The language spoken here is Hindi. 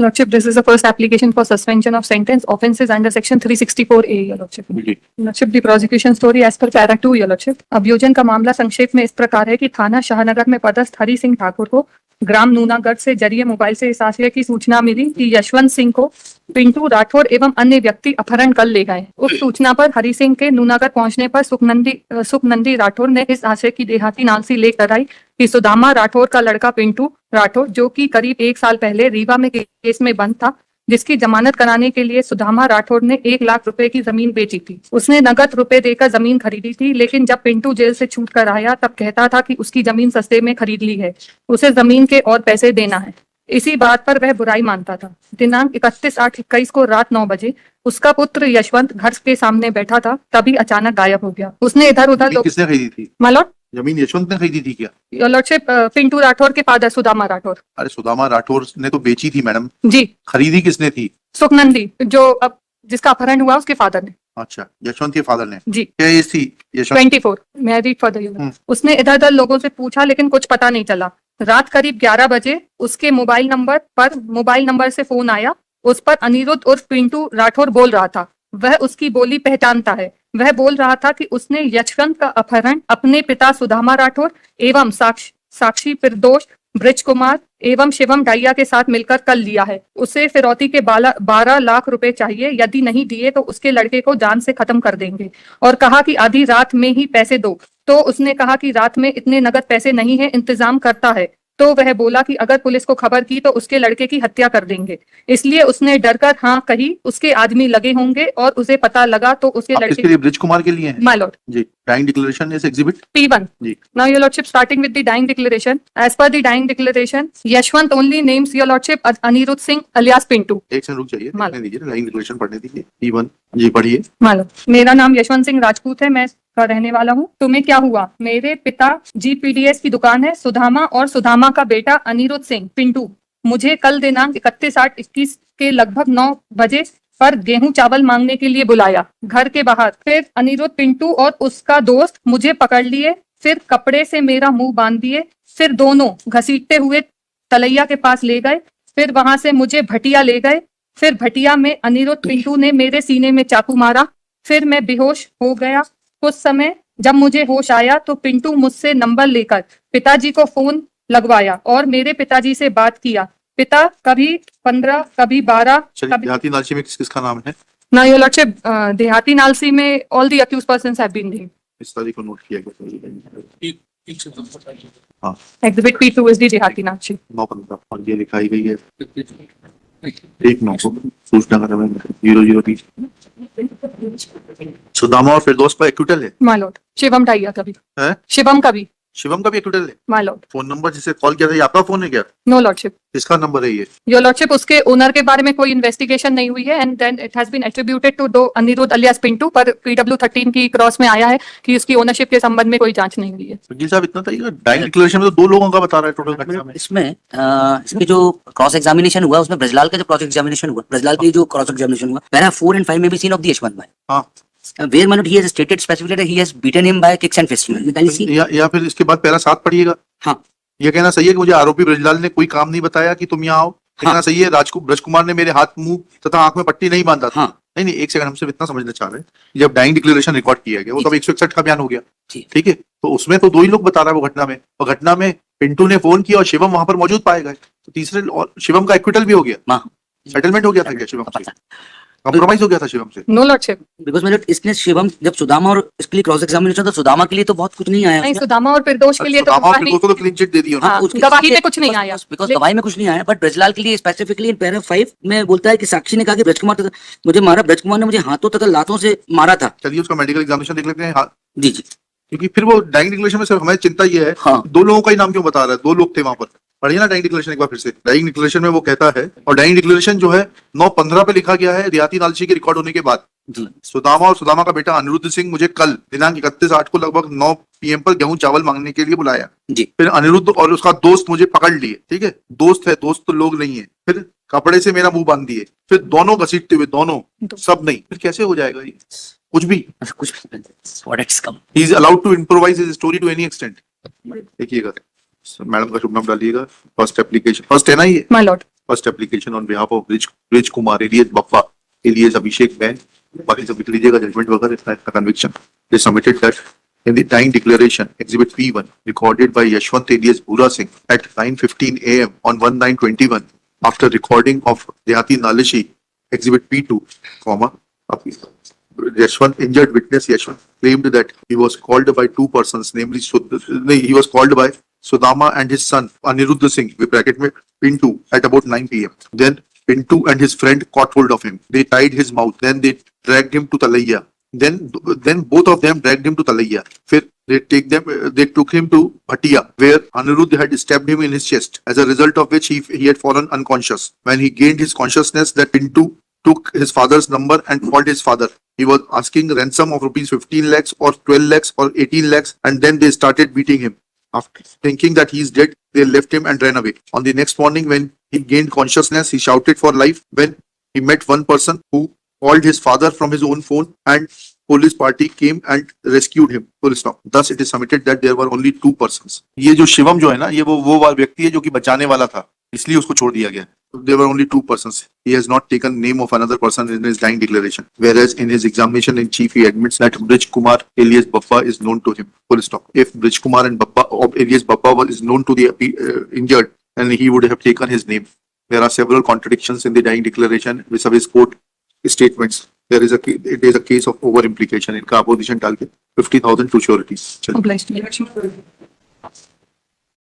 Lordship, this is the first application for suspension of sentence offences under section 364A, Your Lordship. Lordship, the prosecution story as per para 2, Your Lordship. अभियोजन का मामला संक्षेप में इस प्रकार है कि थाना शाहनगर में पदस्थ हरि सिंह ठाकुर को ग्राम नूनागढ़ से जरिए मोबाइल से इस आशय की सूचना मिली कि यशवंत सिंह को पिंटू राठौर एवं अन्य व्यक्ति अपहरण कर ले गए। उस सूचना पर हरि सिंह के नूनागढ़ पहुंचने पर सुखनंदी राठौर ने इस आशय की देहाती नालसी लेकर आई कि सुदामा राठौर का लड़का पिंटू राठौर, जो कि करीब 1 साल पहले रीवा में केस में बंद था, जिसकी जमानत कराने के लिए सुदामा राठौर ने 1 लाख रुपए की जमीन बेची थी। उसने नगद रुपए देकर जमीन खरीदी थी, लेकिन जब पिंटू जेल से छूट कर आया तब कहता था कि उसकी जमीन सस्ते में खरीद ली है, उसे जमीन के और पैसे देना है। इसी बात पर वह बुराई मानता था। दिनांक 31/8/21 को रात 9 बजे उसका पुत्र यशवंत घर के सामने बैठा था, तभी अचानक गायब हो गया। उसने इधर उधर किसने खरीदी थी? मालूम जमीन यशवंत ने खरीदी थी क्या? योर लॉर्डशिप, पिंटू राठौर के फादर सुदामा राठौर। अरे सुदामा राठौर ने तो बेची थी मैडम जी। खरीदी किसने थी? सुखनंदी, जो अब जिसका अपहरण हुआ उसके फादर ने। अच्छा, यशवंत के फादर ने जी। क्या एज थी यशवंत? 24। Married father. उसने इधर उधर लोगों से पूछा लेकिन कुछ पता नहीं चला। रात करीब 11 बजे उसके मोबाइल नंबर से फोन आया। उस पर अनिरुद्ध उर्फ पिंटू राठौर बोल रहा था। वह उसकी बोली पहचानता है। वह बोल रहा था कि उसने यशवंत का अपहरण अपने पिता सुदामा राठौर एवं साक्षी फिरदौश, ब्रिज कुमार एवं शिवम डाइया के साथ मिलकर कर लिया है। उसे फिरौती के 12 लाख रुपए चाहिए, यदि नहीं दिए तो उसके लड़के को जान से खत्म कर देंगे, और कहा कि आधी रात में ही पैसे दो। तो उसने कहा कि रात में इतने नगद पैसे नहीं है, इंतजाम करता है। तो वह बोला कि अगर पुलिस को खबर की तो उसके लड़के की हत्या कर देंगे, इसलिए उसने डरकर हाँ कही। उसके आदमी लगे होंगे और उसे पता लगा तो उसके लड़के लिए ब्रिज कुमार के लिए है। माय लॉर्ड जी। Dying declaration is exhibit P1 जी। Now your lordship, starting with the dying declaration. As per the dying declaration, Yashwant only names your lordship Anirudh Singh alias Pintu. एक सेकंड रुक जाइए, पढ़ने दीजिए, डाइंग डिक्लेरेशन पढ़ने दीजिए। P1 जी पढ़िए। मालूम, मेरा नाम यशवंत सिंह राजपूत है, मैं का रहने वाला हूँ। तुम्हें क्या हुआ? मेरे पिता GPDS की दुकान है सुदामा और सुदामा का बेटा अनिरुद्ध सिंह पिंटू मुझे कल दिनांक 31/8/21 के लगभग 9 बजे पर गेहूं चावल मांगने के लिए बुलाया घर के बाहर। फिर अनिरुद्ध, पिंटू और उसका दोस्त मुझे पकड़ लिए, फिर कपड़े से मेरा मुंह बांध दिए, फिर दोनों घसीटते हुए तलैया के पास ले गए, फिर वहां से मुझे भटिया ले गए। फिर भटिया में अनिरुद्ध, पिंटू ने मेरे सीने में चाकू मारा, फिर मैं बेहोश हो गया। कुछ समय जब मुझे होश आया तो पिंटू मुझसे नंबर लेकर पिताजी को फोन लगवाया और मेरे पिताजी से बात किया। पिता कभी 15 कभी 12 देहाती नालसी में किसका नाम है? ना योर लॉर्डशिप, देहाती नालसी में all the accused persons have been named. इस तारीख को नोट किया गया। हाँ, एग्जिबिट P2 इज द देहाती नालसी। 9/15 और ये लिखाई गई है 1/9 को सूचना का समय 00:30। सुदामा और फिरदौस का एक्विटल है माय लॉर्ड। शिवम डाइया का भी है। शिवम का भी एक्विटल है माय लॉर्ड। फोन नंबर जिसे कॉल किया था ये आपका फोन है क्या? No lordship. किसका नंबर है ये? योर लॉर्डशिप, उसके ओनर के बारे में कोई इन्वेस्टिगेशन नहीं हुई है and then it has been attributed to दो अनिरुद्ध अलियास पिंटू, पर PW13 की क्रॉस में आया है कि उसकी ओनरशिप के संबंध में कोई जांच नहीं हुई है। वकील साहब, इतना था डाइंग डिक्लेरेशन में तो 2 लोगों का बता रहा है टोटल। इसमें इसमें जो क्रॉस एग्जामिनेशन हुआ उसमें ब्रजलाल का जो क्रॉस एग्जामिनेशन हुआ, ब्रजलाल की जो क्रॉस एग्जामिनेशन हुआ, पैरा 4 and 5 में भी सीन ऑफ द यशवंत भाई। हां, where my lord he has stated specifically that he has beaten him by kicks and fists. You can see या फिर इसके बाद पैरा 7 पढ़िएगा। हाँ, ये कहना सही है कि मुझे आरोपी ब्रजलाल ने कोई काम नहीं बताया कि तुम यहाँ आओ। कहना सही है ब्रजकुमार ने मेरे हाथ, मुंह तथा आंख में पट्टी नहीं बांधा था। नहीं, एक सेकंड, हम सिर्फ इतना समझना चाह रहे हैं, जब डाइंग डिक्लेरेशन रिकॉर्ड किया गया वो तब 161 का बयान हो गया, ठीक है, तो उसमें तो 2 ही लोग बता रहा है वो घटना में, और घटना में पिंटू ने फोन किया और शिवम वहां पर मौजूद पाए गए, तो तीसरे और शिवम का एक्विटल भी हो गया, सेटलमेंट हो गया था क्या शिवम से? कॉम्प्रोमाइज हो गया था शिवम से? नो लॉर्डशिप, बिकॉज़ मतलब इसने शिवम जब सुदामा और इसके लिए क्रॉस एग्जामिनेशन तो सुदामा के लिए तो बहुत कुछ नहीं आया। नहीं, सुदामा और फिरदौश के लिए तो क्लीन चिट दे दी उन्होंने। गवाही में कुछ नहीं आया, बिकॉज़ गवाही में कुछ नहीं आया, बट ब्रजलाल के लिए स्पेसिफिकली इन पैरा 5 में बोलता है कि साक्षी ने कहा कि ब्रजकुमार मुझे मारा, ब्रजकुमार ने मुझे हाथों तथा लातों से मारा था। चलिए उसका मेडिकल एग्जामिनेशन देख लेते हैं। जी जी, क्योंकि फिर वो डाइंग डिक्लेरेशन में सिर्फ हमें चिंता ये है, 2 लोगों का ही नाम क्यों बता रहा है? 2 लोग थे वहां पर। पढ़िए ना डाइंग डिक्लेरेशन एक बार फिर से। डाइंग डिक्लेरेशन में वो कहता है, और डाइंग डिक्लेरेशन जो है 9/15 पे लिखा गया है देहाती नालसी के रिकॉर्ड होने के बाद। सुदामा और सुदामा का बेटा अनिरुद्ध सिंह मुझे कल दिनांक 31/8 को लगभग 9 PM पर गेहूं चावल मांगने के लिए बुलाया जी। फिर अनिरुद्ध और उसका दोस्त मुझे पकड़ लिए, ठीक है, दोस्त है, दोस्त तो लोग नहीं है। फिर कपड़े से मेरा मुंह बांध दिए, फिर दोनों घसीटते हुए, दोनों, सब नहीं, फिर कैसे हो जाएगा ये? कुछ भी He is allowed to improvise his story to any extent। देखिएगा मैडम का शुभ नाम डालिएगा। फर्स्ट एप्लीकेशन, फर्स्ट है ना ये, My lord. First application on behalf of Brij Kumar alias Bappa alias Abhishek Bain, बाकी सब लिख लीजिएगा, जजमेंट वगैरह इसका conviction. They submitted that in the dying declaration, Exhibit P1, recorded by Yashwant alias Bhura Singh at 9:15 a.m. on 1/9/21, after recording of Dehati Nalishi, Exhibit P2, comma, Yashwant, injured witness Yashwant, claimed that he was called by two persons, namely, he was called by Sudama and his son Aniruddha Singh, with bracket में Pintu, at about 9 p.m. Then Pintu and his friend caught hold of him. They tied his mouth. Then they dragged him to Talaiya. Then both of them dragged him to Talaiya. फिर they took him to Bhatia, where Aniruddha had stabbed him in his chest, as a result of which he had fallen unconscious. When he gained his consciousness, that Pintu took his father's number and called his father. He was asking ransom of rupees 15 lakhs or 12 lakhs or 18 lakhs, and then they started beating him. After thinking that he is dead, they left him and ran away. On the next morning, when he gained consciousness, he shouted for life when he met one person who called his father from his own phone, and police party came and rescued him. Full stop. Thus, it is submitted that there were only two persons. ये जो शिवम जो है ना, ये वो व्यक्ति है जो कि बचाने वाला था, इसलिए उसको छोड़ दिया गया. There were only two persons. He has not taken name of another person in his dying declaration. Whereas in his examination in chief, he admits that Brij Kumar alias Bappa is known to him. Full stop. If Brij Kumar and Bappa alias Bappa is known to the injured, then he would have taken his name. There are several contradictions in the dying declaration vis-a-vis court statements. It is a case of over implication. इनका opposition डाल के 50,000 to sureties. Obliged.